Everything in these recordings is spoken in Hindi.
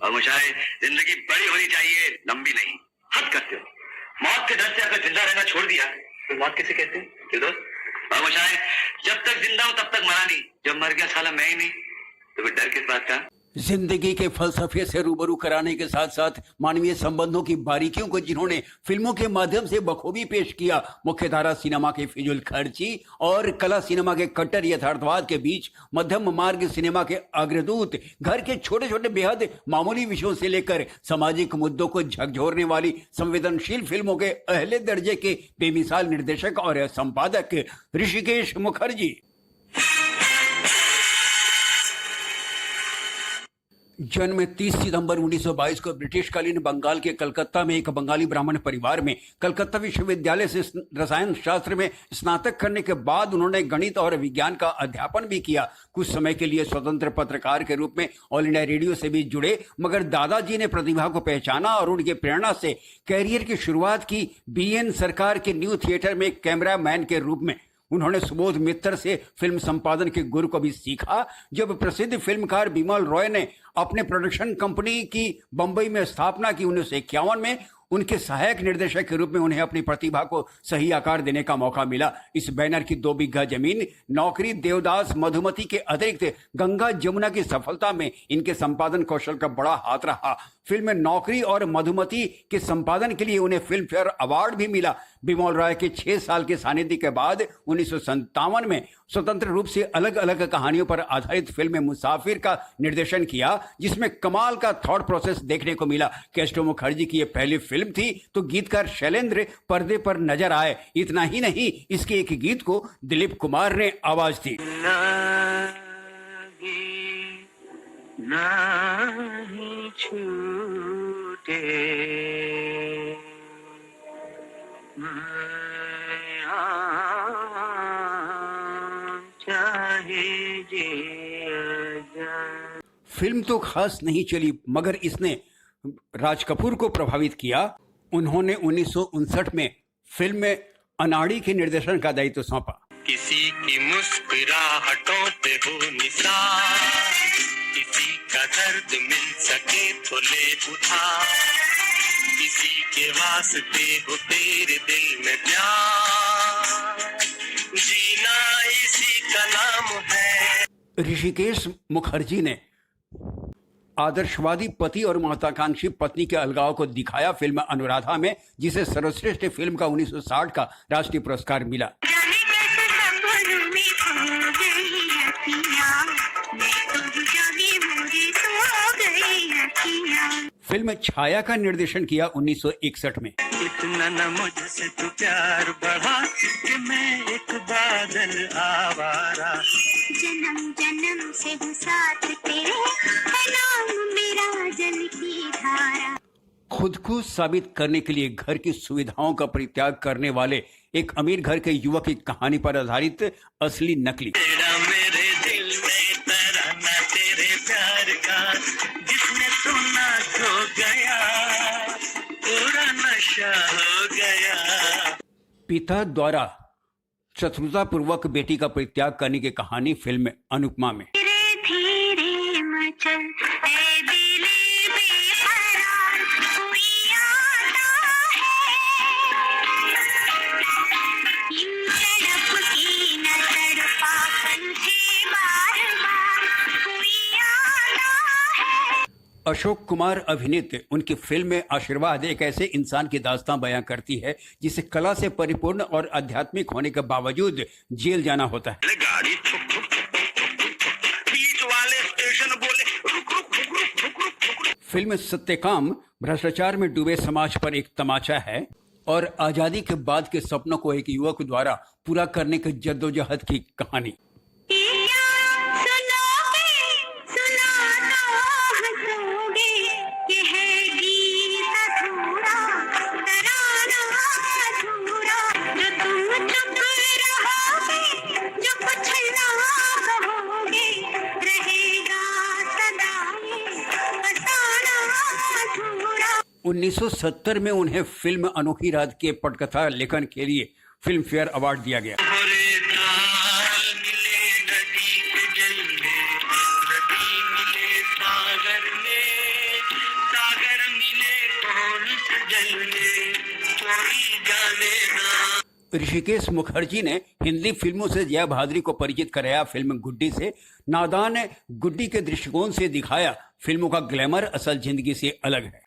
और मुशाए जिंदगी बड़ी होनी चाहिए, लंबी नहीं। हद करते हो। मौत के डर से अगर जिंदा रहना छोड़ दिया तो मौत किसे कहते हैं? क्यों दोस्त? और मुशाए जब तक जिंदा हूं तब तक मरा नहीं, जब मर गया साला मैं ही नहीं, तो फिर डर किस बात का? जिंदगी के फलसफे से रूबरू कराने के साथ साथ मानवीय संबंधों की बारीकियों को जिन्होंने फिल्मों के माध्यम से बखूबी पेश किया, मुख्यधारा सिनेमा के फिजूल खर्ची और कला सिनेमा के कट्टर यथार्थवाद के बीच मध्यम मार्ग सिनेमा के अग्रदूत, घर के छोटे छोटे बेहद मामूली विषयों से लेकर सामाजिक मुद्दों को झकझोरने वाली संवेदनशील फिल्मों के अहले दर्जे के बेमिसाल निर्देशक और संपादक ऋषिकेश मुखर्जी। जन्म 30 सितंबर 1922 को ब्रिटिशकालीन बंगाल के कलकत्ता में एक बंगाली ब्राह्मण परिवार में कलकत्ता विश्वविद्यालय से रसायन शास्त्र में स्नातक करने के बाद उन्होंने गणित और विज्ञान का अध्यापन भी किया। कुछ समय के लिए स्वतंत्र पत्रकार के रूप में ऑल इंडिया रेडियो से भी जुड़े, मगर दादाजी ने प्रतिभा को पहचाना और उनकी प्रेरणा से कैरियर की शुरुआत की। बीएन सरकार के न्यू थिएटर में कैमरा मैन के रूप में उन्होंने सुबोध मित्तर से फिल्म संपादन के गुरु को भी सीखा। जब प्रसिद्ध फिल्मकार बिमल रॉय ने अपने प्रोडक्शन कंपनी की बंबई में स्थापना की 1951 में, उनके सहायक निर्देशक के रूप में उन्हें अपनी प्रतिभा को सही आकार देने का मौका मिला। इस बैनर की 2 बीघा जमीन, नौकरी, देवदास, मधुमती के अतिरिक्त गंगा जमुना की सफलता में इनके संपादन कौशल का बड़ा हाथ रहा। फिल्म नौकरी और मधुमती के संपादन के लिए उन्हें फिल्म फेयर अवार्ड भी मिला। बिमल रॉय के 6 साल के सानिध्य के बाद 1957 में स्वतंत्र रूप से अलग अलग कहानियों पर आधारित फिल्म मुसाफिर का निर्देशन किया, जिसमें कमाल का थॉट प्रोसेस देखने को मिला। केस्टो मुखर्जी की यह पहली फिल्म थी, तो गीतकार शैलेंद्र पर्दे पर नजर आए। इतना ही नहीं, इसके एक गीत को दिलीप कुमार ने आवाज दी। नहीं छूटे चाहे फिल्म तो खास नहीं चली, मगर इसने राज कपूर को प्रभावित किया। उन्होंने 1959 में फिल्म में अनाड़ी के निर्देशन का दायित्व सौंपा। किसी की मुस्कुराहटों पे हो निसार, किसी का दर्द मिल सके तो ले उठा, किसी के वास्ते हो तेरे दिल में प्यार, जीना इसी का नाम है। ऋषिकेश मुखर्जी ने आदर्शवादी पति और महत्वाकांक्षी पत्नी के अलगाव को दिखाया फिल्म अनुराधा में, जिसे सर्वश्रेष्ठ फिल्म का 1960 का राष्ट्रीय पुरस्कार मिला। फिल्म छाया का निर्देशन किया 1961 में। इतना न मुझसे तू प्यार बढ़ा कि मैं एक बादल आवारा, जन्म जन्म से हूँ साथ तेरे, है नाम मेरा जल की धारा। खुद को साबित करने के लिए घर की सुविधाओं का परित्याग करने वाले एक अमीर घर के युवक की कहानी पर आधारित असली नकली। तेरा मेरे दिल में तराना तेरे प्यार का, जिसने सुना खो गया, पूरा नशा हो गया। पिता द्वारा शत्रुता पूर्वक बेटी का परित्याग करने की कहानी फिल्म अनुपमा में। धीरे धीरे मचल ए दिली बेकरार, कोई आता है, यूं तड़प की न तड़पा मुझे बार बार, कोई आता है। अशोक कुमार अभिनीत उनकी फिल्म आशीर्वाद एक ऐसे इंसान की दास्तां बयां करती है जिसे कला से परिपूर्ण और आध्यात्मिक होने के बावजूद जेल जाना होता है। गाड़ी बीच वाले स्टेशन बोले रुक रुक रुक रुक रुक रुक रुक। फिल्म सत्यकाम भ्रष्टाचार में डूबे समाज पर एक तमाचा है और आजादी के बाद के सपनों को एक युवक द्वारा पूरा करने की जद्दोजहद की कहानी। उन्नीस 1970 में उन्हें फिल्म अनोखी रात के पटकथा लेखन के लिए फिल्म फेयर अवार्ड दिया गया। जलते कोई जाने ना। ऋषिकेश मुखर्जी ने हिंदी फिल्मों से जया भादुरी को परिचित कराया फिल्म गुड्डी से। नादान ने गुड्डी के दृष्टिकोण से दिखाया फिल्मों का ग्लैमर असल जिंदगी से अलग है।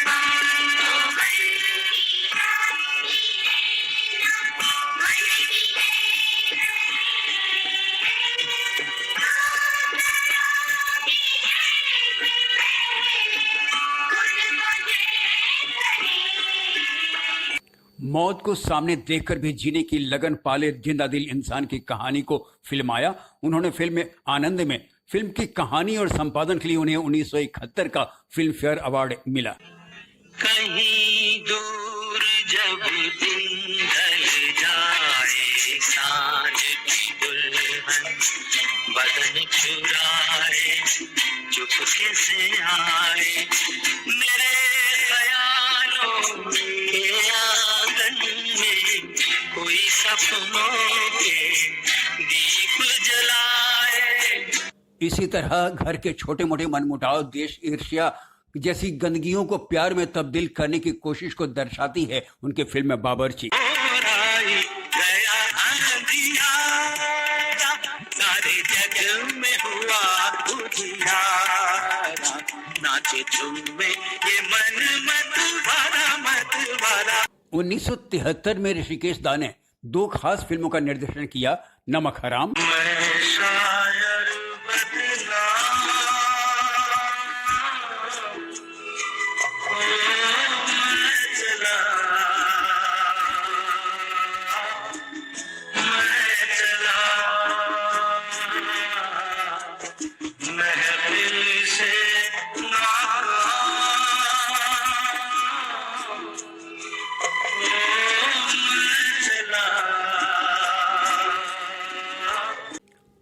मौत को सामने देखकर भी जीने की लगन पाले जिंदा दिल इंसान की कहानी को फिल्माया। उन्होंने फिल्म आनंद में फिल्म की कहानी और संपादन के लिए उन्हें 1971 का फिल्म फेयर अवार्ड मिला। कहीं दूर जब दिन ढल जाए, सांझ की दुल्हन बदन चुराए, चुपके से आए मेरे ख्यालों के आंगन में, कोई सपनों के दीप जलाए। इसी तरह घर के छोटे मोटे मनमुटाव, देश ईर्ष्या जैसी गंदगियों को प्यार में तब्दील करने की कोशिश को दर्शाती है उनकी फिल्म बावर्ची। सारे जग में हुआ उजियारा, नाचे झूमे ये मन मत भरा। 1973 में ऋषिकेश दा ने 2 खास फिल्मों का निर्देशन किया, नमक हराम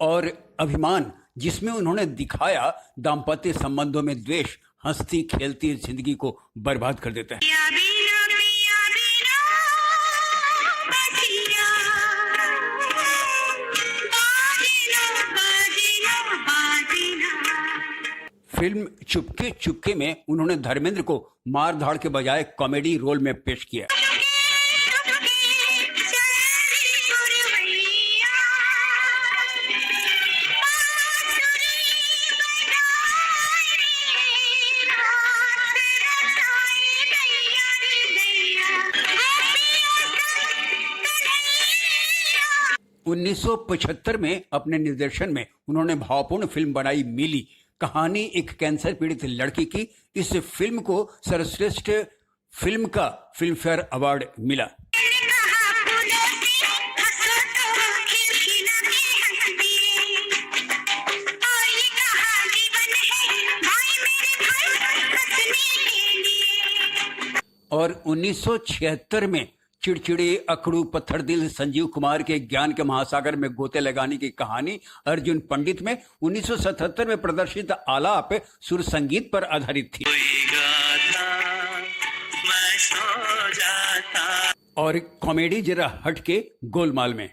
और अभिमान, जिसमें उन्होंने दिखाया दाम्पत्य संबंधों में द्वेष हंसती खेलती जिंदगी को बर्बाद कर देता है। फिल्म चुपके चुपके में उन्होंने धर्मेंद्र को मार धाड़ के बजाय कॉमेडी रोल में पेश किया। उन्नीस 1975 में अपने निर्देशन में उन्होंने भावपूर्ण फिल्म बनाई मिली। कहानी एक कैंसर पीड़ित लड़की की। इस फिल्म को सर्वश्रेष्ठ फिल्म का फिल्म फेयर अवार्ड मिला। और 1976 में चिड़चिड़े अकड़ू पत्थर दिल संजीव कुमार के ज्ञान के महासागर में गोते लगाने की कहानी अर्जुन पंडित में 1977 में प्रदर्शित आलाप सुर संगीत पर आधारित थी। और कॉमेडी जरा हट के गोलमाल में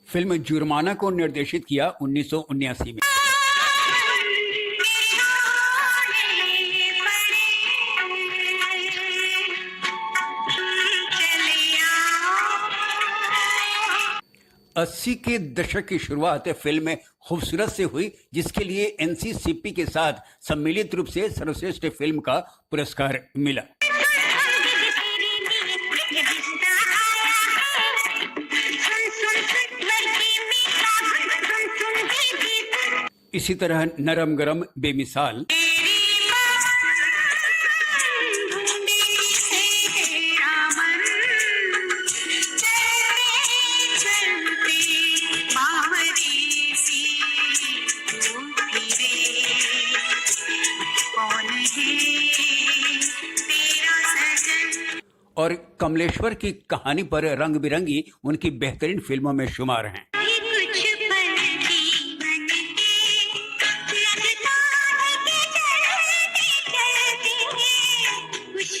फिल्म जुर्माना को निर्देशित किया 1979 में। अस्सी के दशक की शुरुआत फिल्म खूबसूरत से हुई, जिसके लिए एनसीसीपी के साथ सम्मिलित रूप से सर्वश्रेष्ठ फिल्म का पुरस्कार मिला। इसी तरह नरम गरम बेमिसाल, और कमलेश्वर की कहानी पर रंग बिरंगी उनकी बेहतरीन फिल्मों में शुमार हैं। कुछ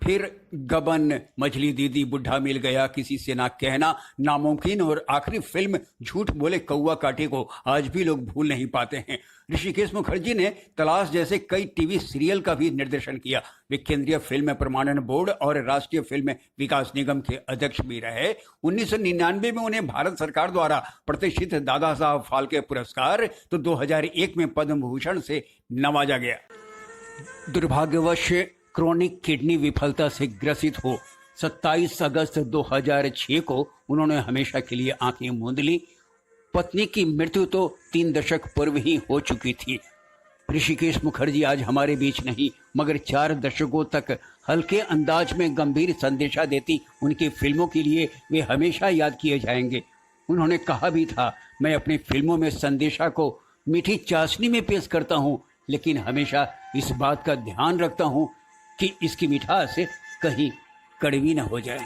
फिर गबन, मछली दीदी, बुढ़ा मिल गया, किसी से ना कहना, नामुमकिन और आखिरी फिल्म झूठ बोले कौआ काटे को आज भी लोग भूल नहीं पाते हैं। ऋषिकेश मुखर्जी ने तलाश जैसे कई टीवी सीरियल का भी निर्देशन किया। वे केंद्रीय फिल्म प्रमाणन बोर्ड और राष्ट्रीय फिल्म विकास निगम के अध्यक्ष भी रहे। 1999 में उन्हें भारत सरकार द्वारा प्रतिष्ठित दादा साहब फाल्के पुरस्कार तो 2001 में पद्म भूषण से नवाजा गया। दुर्भाग्यवश क्रोनिक किडनी विफलता से ग्रसित हो 27 अगस्त 2006 को उन्होंने हमेशा के लिए आंखें मूंद ली। पत्नी की मृत्यु तो 3 दशक पूर्व ही हो चुकी थी। ऋषिकेश मुखर्जी आज हमारे बीच नहीं, मगर 4 दशकों तक हल्के अंदाज में गंभीर संदेशा देती उनकी फिल्मों के लिए वे हमेशा याद किए जाएंगे। उन्होंने कहा भी था, मैं अपनी फिल्मों में संदेशा को मीठी चाशनी में पेश करता हूँ, लेकिन हमेशा इस बात का ध्यान रखता हूँ कि इसकी मिठास कहीं कड़वी न हो जाए।